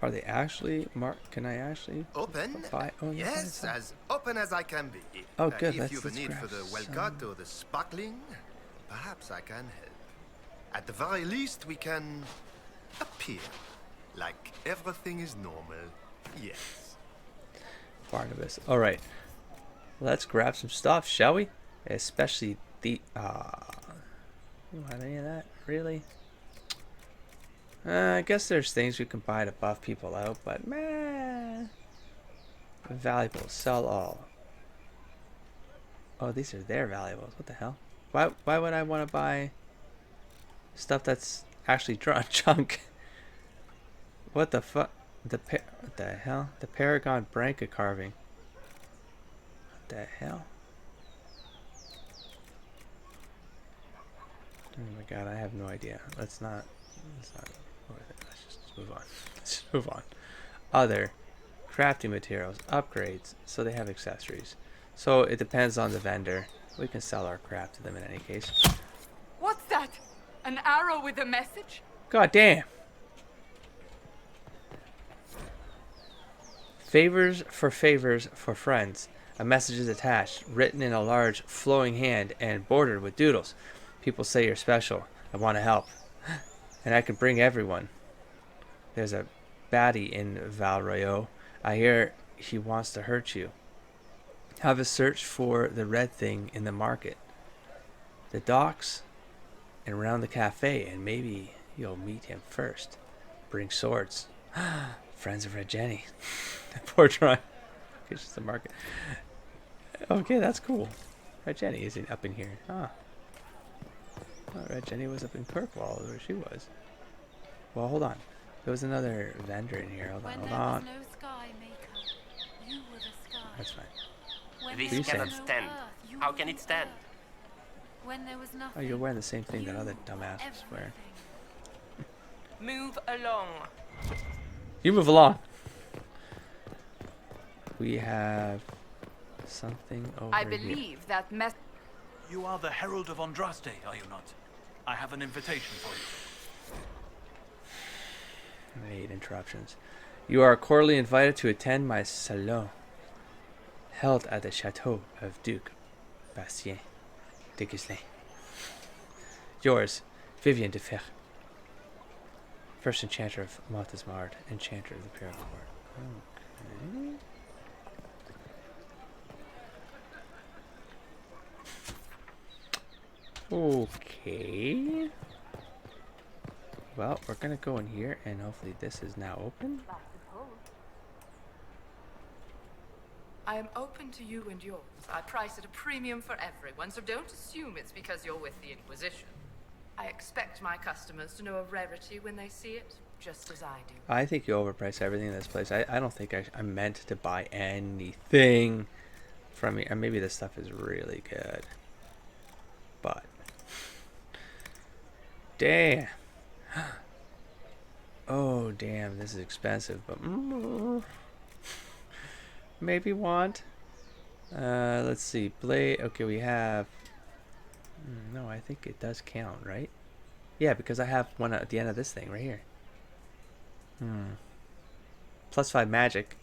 Are they actually can I actually open? Yes, as open as I can be. Oh, good. If you've a need for the well cut or the sparkling, perhaps I can help. At the very least, we can appear like everything is normal. Yes. Barnabas. All right. Let's grab some stuff, shall we? Especially the you don't have any of that, really? I guess there's things we can buy to buff people out, but meh. Valuables, sell all. Oh, these are their valuables. What the hell? Why would I want to buy stuff that's actually junk? What the fuck? What the hell? The Paragon Branca carving. What the hell? Oh my god, I have no idea. Let's not let's just move on. Let's just move on. Other crafting materials, upgrades, so they have accessories. So it depends on the vendor. We can sell our crap to them in any case. What's that? An arrow with a message? God damn. Favors for friends. A message is attached, written in a large flowing hand and bordered with doodles. People say you're special. I want to help. And I can bring everyone. There's a baddie in Valroyo. I hear he wants to hurt you. Have a search for the red thing in the market, the docks, and around the cafe, and maybe you'll meet him first. Bring swords. Friends of Red Jenny. Poor Tron. It's just the market. Okay, that's cool. Red Jenny isn't up in here. Huh. Oh, Red Jenny was up in Kirkwall, where she was. Well, hold on. There was another vendor in here. Hold on. No sky maker, you were the sky. That's fine. This cannot stand. How can it stand? When there was nothing. Oh, you're wearing the same thing that other dumbasses wear. Move along. You move along. We have something over I here. believe that mess. You are the Herald of Andraste, are you not? I have an invitation for you. I hate interruptions. You are cordially invited to attend my salon, held at the chateau of Duke Bastien de Gislin. Yours, Vivian de Fer. First enchanter of Montesmart, enchanter of the Paracord. Okay. Okay. Well, we're gonna go in here, and hopefully this is now open. I am open to you and yours. I price at a premium for everyone, so don't assume it's because you're with the Inquisition. I expect my customers to know a rarity when they see it, just as I do. I think you overprice everything in this place. I don't think I'm meant to buy anything from you. And maybe this stuff is really good. But damn. Oh damn, this is expensive, but maybe want. Let's see. Blade. Okay, we have. No, I think it does count, right? Yeah, because I have one at the end of this thing right here. +5 magic.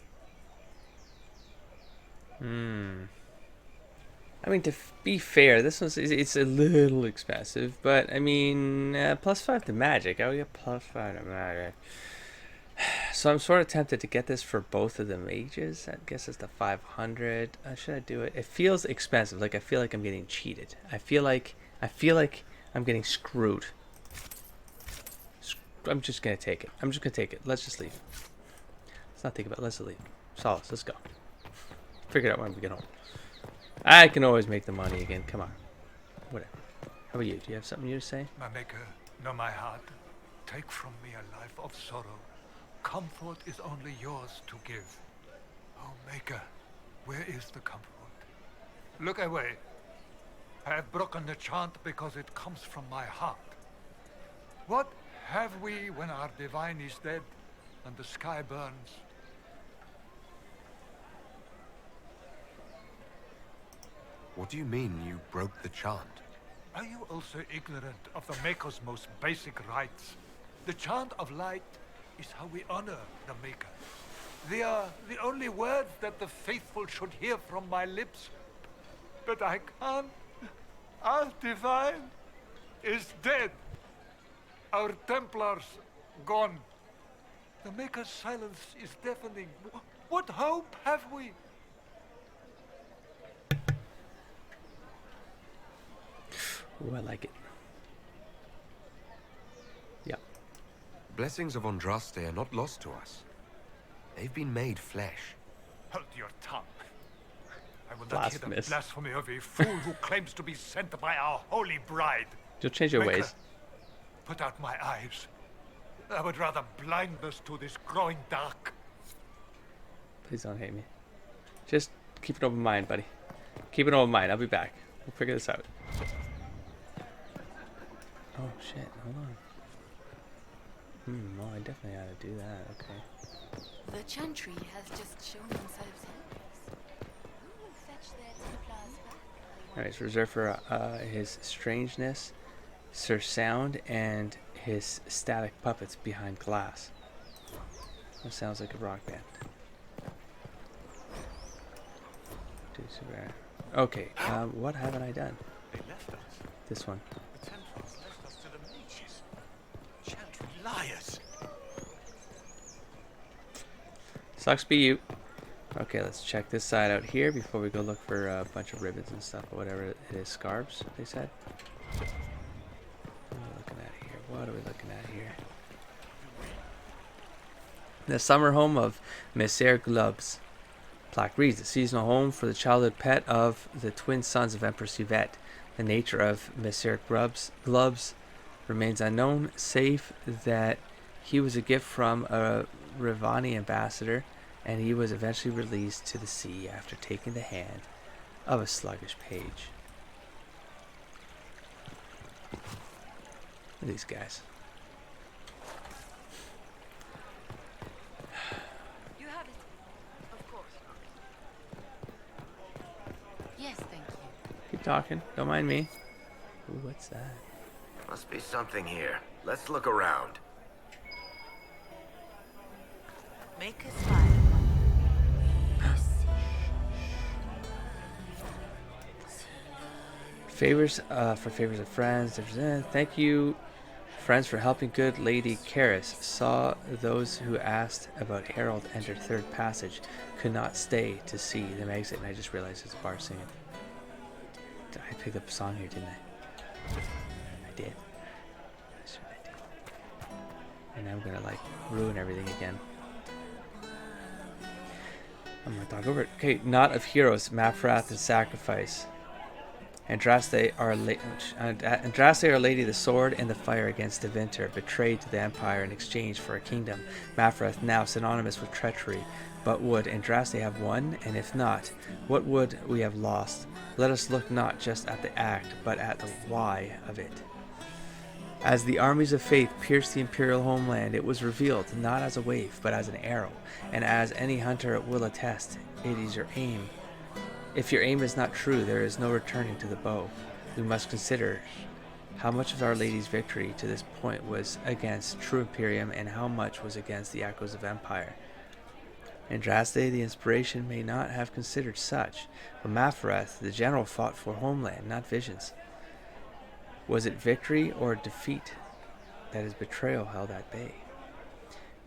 I mean, to be fair, this one's it's a little expensive, but I mean, +5 to magic. I would get +5 to magic. So I'm sort of tempted to get this for both of the mages. I guess it's the 500. Should I do it? It feels expensive. Like I feel like I'm getting cheated. I feel like I'm getting screwed. I'm just gonna take it. I'm just gonna take it. Let's just leave. Let's not think about it. Let's leave. Solace, let's go. Figure it out when we get home. I can always make the money again. Come on. Whatever. How about you? Do you have something you to say? My maker, know my heart. Take from me a life of sorrow. Comfort is only yours to give. Oh, maker, where is the comfort? Look away. I have broken the chant because it comes from my heart. What have we when our divine is dead and the sky burns? What do you mean you broke the chant? Are you also ignorant of the Maker's most basic rites? The chant of light is how we honor the Maker. They are the only words that the faithful should hear from my lips. But I can't. Our divine is dead. Our Templars gone. The Maker's silence is deafening. What hope have we? Ooh, I like it. Yeah. Blessings of Andraste are not lost to us. They've been made flesh. Hold your tongue. I will not hear the blasphemy of a fool who claims to be sent by our holy bride. You'll change your Maker, ways. Put out my eyes. I would rather blindness to this growing dark. Please don't hate me. Just keep an open mind, buddy. Keep an open mind. I'll be back. We'll figure this out. Oh shit, hold on. Well, I definitely ought to do that, okay. The Chantry has just shown themselves helpless. Who will fetch their Templars back? Alright, it's reserved for his strangeness, Sir Sound, and his static puppets behind glass. That sounds like a rock band. Okay, what haven't I done? They left us. This one. The Templars left us to the mages. Chantry liars. Sucks be you. Okay, let's check this side out here before we go look for a bunch of ribbons and stuff, or whatever it is. Scarves, they said. What are we looking at here? What are we looking at here? The summer home of Messer Glubs. Plaque reads, the seasonal home for the childhood pet of the twin sons of Empress Yvette. The nature of Messer Glubs remains unknown, save that he was a gift from a Rivani ambassador, and he was eventually released to the sea after taking the hand of a sluggish page. Look at these guys. You have it. Of course. Yes, thank you. Keep talking. Don't mind me. Ooh, what's that? Must be something here. Let's look around. Make a smile. Favors for favors of friends. Thank you Friends for helping good Lady Karis saw those who asked about Harold enter third passage could not stay to see them exit. And I just realized it's a bar singing. I picked up a song here, didn't I? I did. That's what I did. And I'm gonna like ruin everything again. I'm gonna talk over it. Okay, not of heroes, Mafrath and sacrifice. Andraste, our lady, the sword and the fire against Devinter, betrayed to the Empire in exchange for a kingdom. Mafrath, now synonymous with treachery. But would Andraste have won? And if not, what would we have lost? Let us look not just at the act, but at the why of it. As the armies of faith pierced the imperial homeland, it was revealed not as a wave, but as an arrow. And as any hunter will attest, it is your aim. If your aim is not true, there is no returning to the bow. We must consider how much of Our Lady's victory to this point was against true Imperium and how much was against the echoes of Empire. Andraste, the inspiration, may not have considered such, but Mafrath, the general, fought for homeland, not visions. Was it victory or defeat that his betrayal held at bay?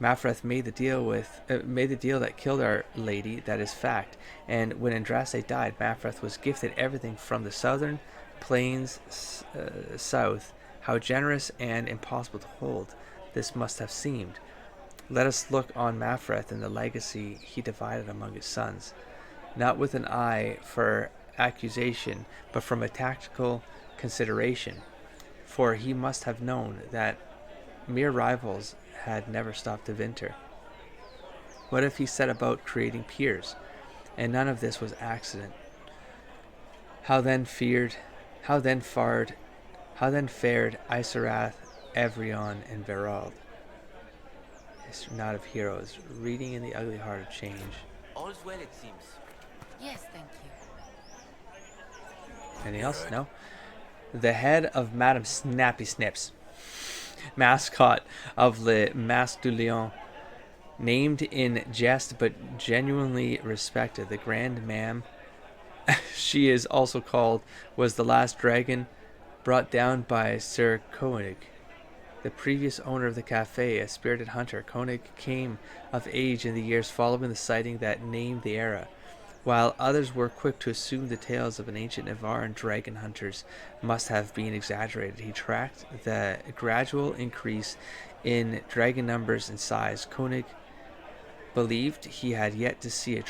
Mafrath made the deal that killed Our Lady, that is fact. And when Andraste died, Mafrath was gifted everything from the southern plains south. How generous and impossible to hold this must have seemed. Let us look on Mafrath and the legacy he divided among his sons, not with an eye for accusation, but from a tactical consideration. For he must have known that mere rivals had never stopped Devinter. What if he set about creating peers, and none of this was accident? How then fared Isarath, Evrion, and Verald? It's not of heroes, reading in the ugly heart of change. All's well, it seems. Yes, thank you. Anything else? No? The head of Madame Snappy Snips, mascot of Le Masque du Lion, named in jest but genuinely respected, the Grand Mame, she is also called, was the last dragon brought down by Sir Koenig, the previous owner of the cafe, a spirited hunter. Koenig came of age in the years following the sighting that named the era. While others were quick to assume the tales of an ancient Navaran dragon hunters must have been exaggerated, he tracked the gradual increase in dragon numbers and size. Koenig believed he had yet to see a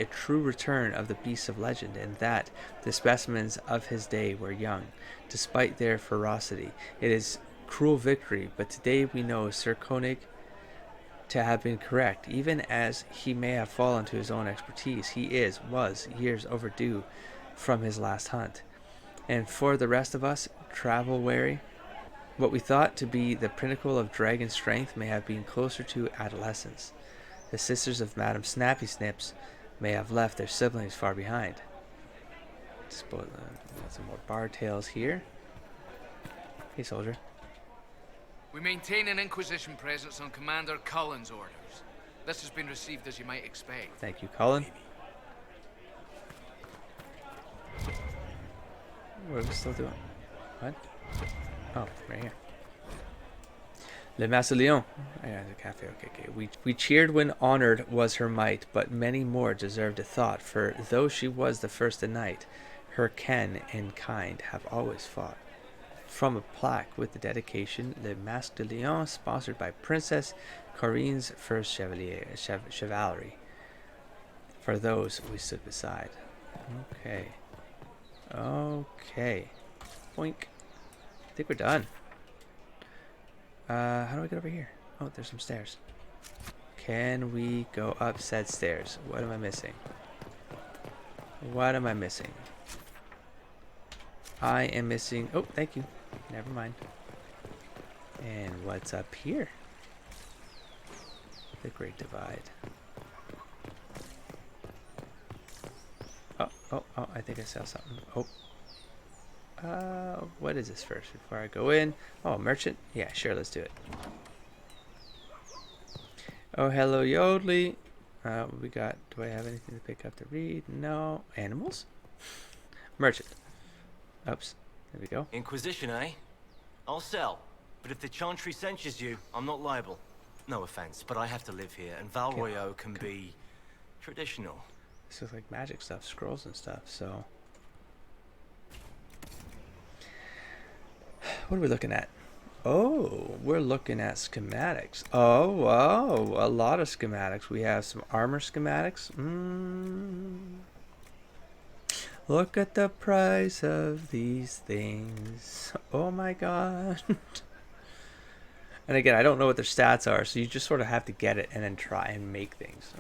true return of the beasts of legend, and that the specimens of his day were young, despite their ferocity. It is cruel victory, but today we know Sir Koenig to have been correct. Even as he may have fallen to his own expertise, he was years overdue from his last hunt. And for the rest of us, travel weary, what we thought to be the pinnacle of dragon strength may have been closer to adolescence. The sisters of Madame Snappy Snips may have left their siblings far behind. Got some more bar tales here. Hey, soldier. We maintain an Inquisition presence on Commander Cullen's orders. This has been received as you might expect. Thank you, Cullen. What are we still doing? What? Oh, right here. Le Massillon. Yeah, the cafe. Okay. We cheered when honored was her might, but many more deserved a thought, for though she was the first a knight, her ken and kind have always fought. From a plaque with the dedication, Le Masque de Lion, sponsored by Princess Corine's first chivalry. For those we stood beside. Okay. Boink. I think we're done. How do I get over here? Oh, there's some stairs. Can we go up said stairs? What am I missing? I am missing... Oh, thank you. Never mind. And what's up here? The Great Divide. Oh, I think I saw something. What is this first before I go in? Oh, merchant? Yeah, sure, let's do it. Oh, hello, Yodely. We got... Do I have anything to pick up to read? No. Animals? Merchant. Oops. There we go. Inquisition, eh? I'll sell. But if the Chantry censures you, I'm not liable. No offense, but I have to live here, and Val Royeaux can be traditional. This is like magic stuff, scrolls and stuff, so... What are we looking at? Oh, we're looking at schematics. Oh, wow, a lot of schematics. We have some armor schematics. Look at the price of these things. Oh my god. And again, I don't know what their stats are, so you just sort of have to get it and then try and make things.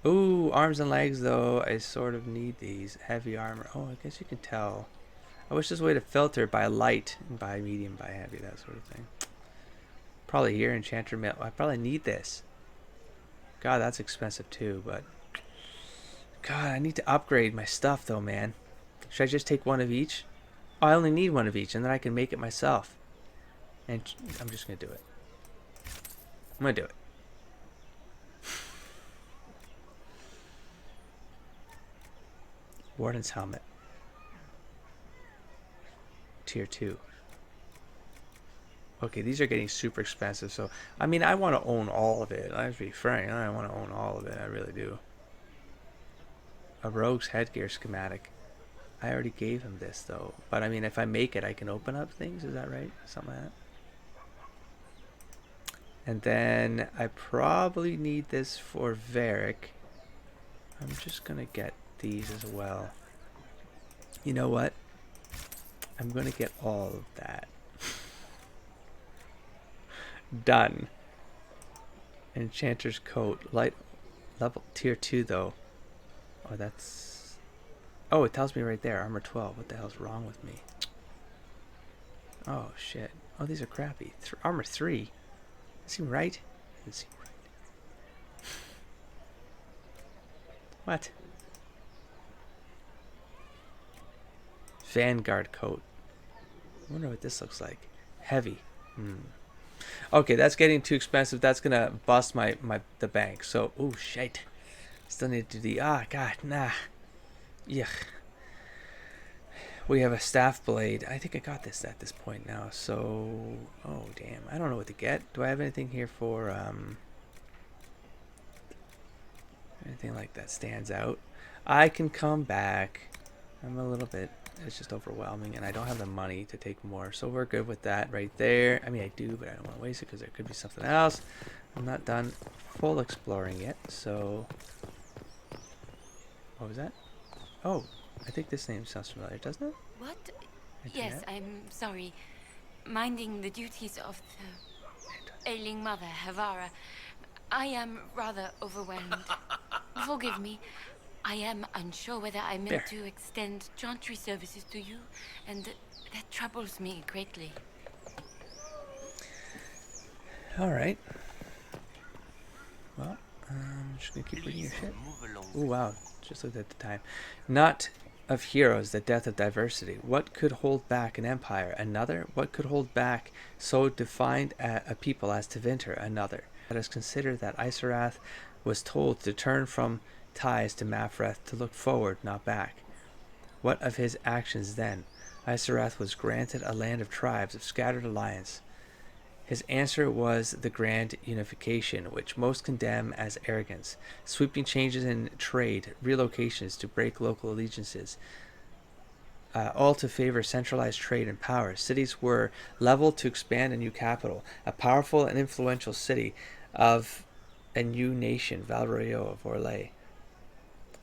Ooh, arms and legs though. I sort of need these. Heavy armor. Oh, I guess you can tell. I wish there's a way to filter by light, by medium, by heavy, that sort of thing. Probably here, enchanter mail. I probably need this. God, that's expensive too, but... God, I need to upgrade my stuff though, man. Should I just take one of each? Oh, I only need one of each, and then I can make it myself. And I'm just going to do it. I'm going to do it. Warden's helmet. Tier 2. Okay, these are getting super expensive, so... I mean, I want to own all of it. Let's be frank, I want to own all of it. I really do. A rogue's headgear schematic. I already gave him this, though. But, I mean, if I make it, I can open up things. Is that right? Something like that. And then I probably need this for Varric. I'm just going to get these as well. You know what? I'm going to get all of that. Done. Enchanter's coat. Light level tier 2, though. Oh, that's... Oh, it tells me right there. Armor 12. What the hell's wrong with me? Oh, shit. Oh, these are crappy. Armor 3. Does seem right? Doesn't seem right. What? Vanguard coat. I wonder what this looks like. Heavy. Okay, that's getting too expensive. That's gonna bust the bank. So, oh shit. Still need to do the god, nah. Yuck. We have a staff blade. I think I got this at this point now. So, oh damn. I don't know what to get. Do I have anything here for anything like that stands out? I can come back. I'm a little bit, it's just overwhelming, and I don't have the money to take more, so we're good with that right there. I mean, I do, but I don't want to waste it because there could be something else. I'm not done full exploring yet, so... What was that? Oh, I think this name sounds familiar, doesn't it? What? Internet? Yes, I'm sorry. Minding the duties of the ailing mother, Havara. I am rather overwhelmed. Forgive me. I am unsure whether I meant to extend chantry services to you, and that troubles me greatly. Alright. Well, I'm just gonna keep reading your shit. Oh wow, just looked at the time. Not of heroes, the death of diversity. What could hold back an empire? Another? What could hold back so defined a people as Tevinter? Another. Let us consider that Isarath was told to turn from ties to Mafreth, to look forward, not back. What of his actions then? Isarath was granted a land of tribes of scattered alliance. His answer was the grand unification, which most condemn as arrogance. Sweeping changes in trade, relocations to break local allegiances, all to favor centralized trade and power. Cities were leveled to expand a new capital, a powerful and influential city of a new nation, Val Royeaux of Orlais.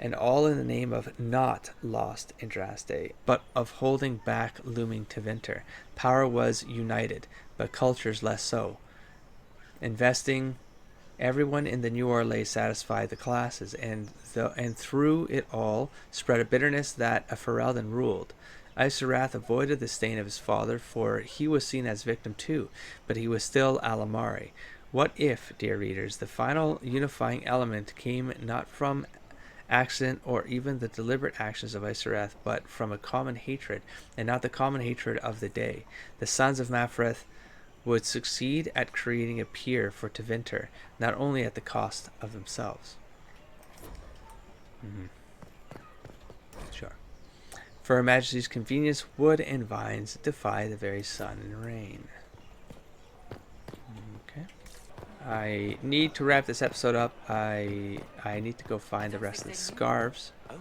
And all in the name of not lost Andraste, but of holding back looming Tevinter. Power was united, but cultures less so. Investing everyone in the new Orlais satisfied the classes, and through it all spread a bitterness that a Ferelden ruled. Isarath avoided the stain of his father, for he was seen as victim too, but he was still Alamari. What if, dear readers, the final unifying element came not from accident or even the deliberate actions of Isarath, but from a common hatred, and not the common hatred of the day? The sons of Mafreth would succeed at creating a peer for Tevinter, not only at the cost of themselves. Sure. For Her Majesty's convenience, wood and vines defy the very sun and rain. Okay. I need to wrap this episode up. I need to go find the Restless Scarves. Oh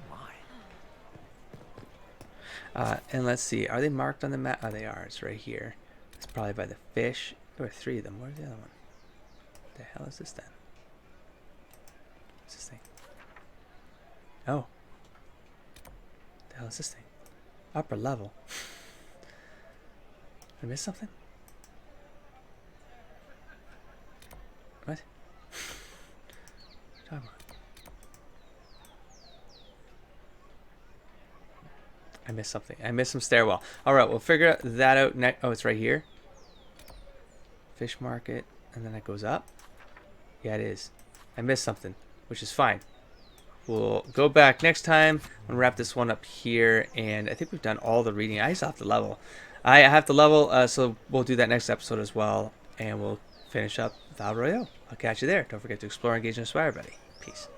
my. And let's see, are they marked on the map? Oh, they are. It's right here. It's probably by the fish. There were 3 of them. Where's the other one? What the hell is this then? What's this thing? Oh. What the hell is this thing? Upper level. Did I miss something? What? Talk about. I missed something. I missed some stairwell. Alright, we'll figure that out next. Oh, it's right here. Fish market. And then it goes up. Yeah, it is. I missed something, which is fine. We'll go back next time and wrap this one up here. And I think we've done all the reading. I still have to level. I have to level, so we'll do that next episode as well. And we'll finish up Val Royeaux. I'll catch you there. Don't forget to explore, engage, and inspire, buddy. Peace.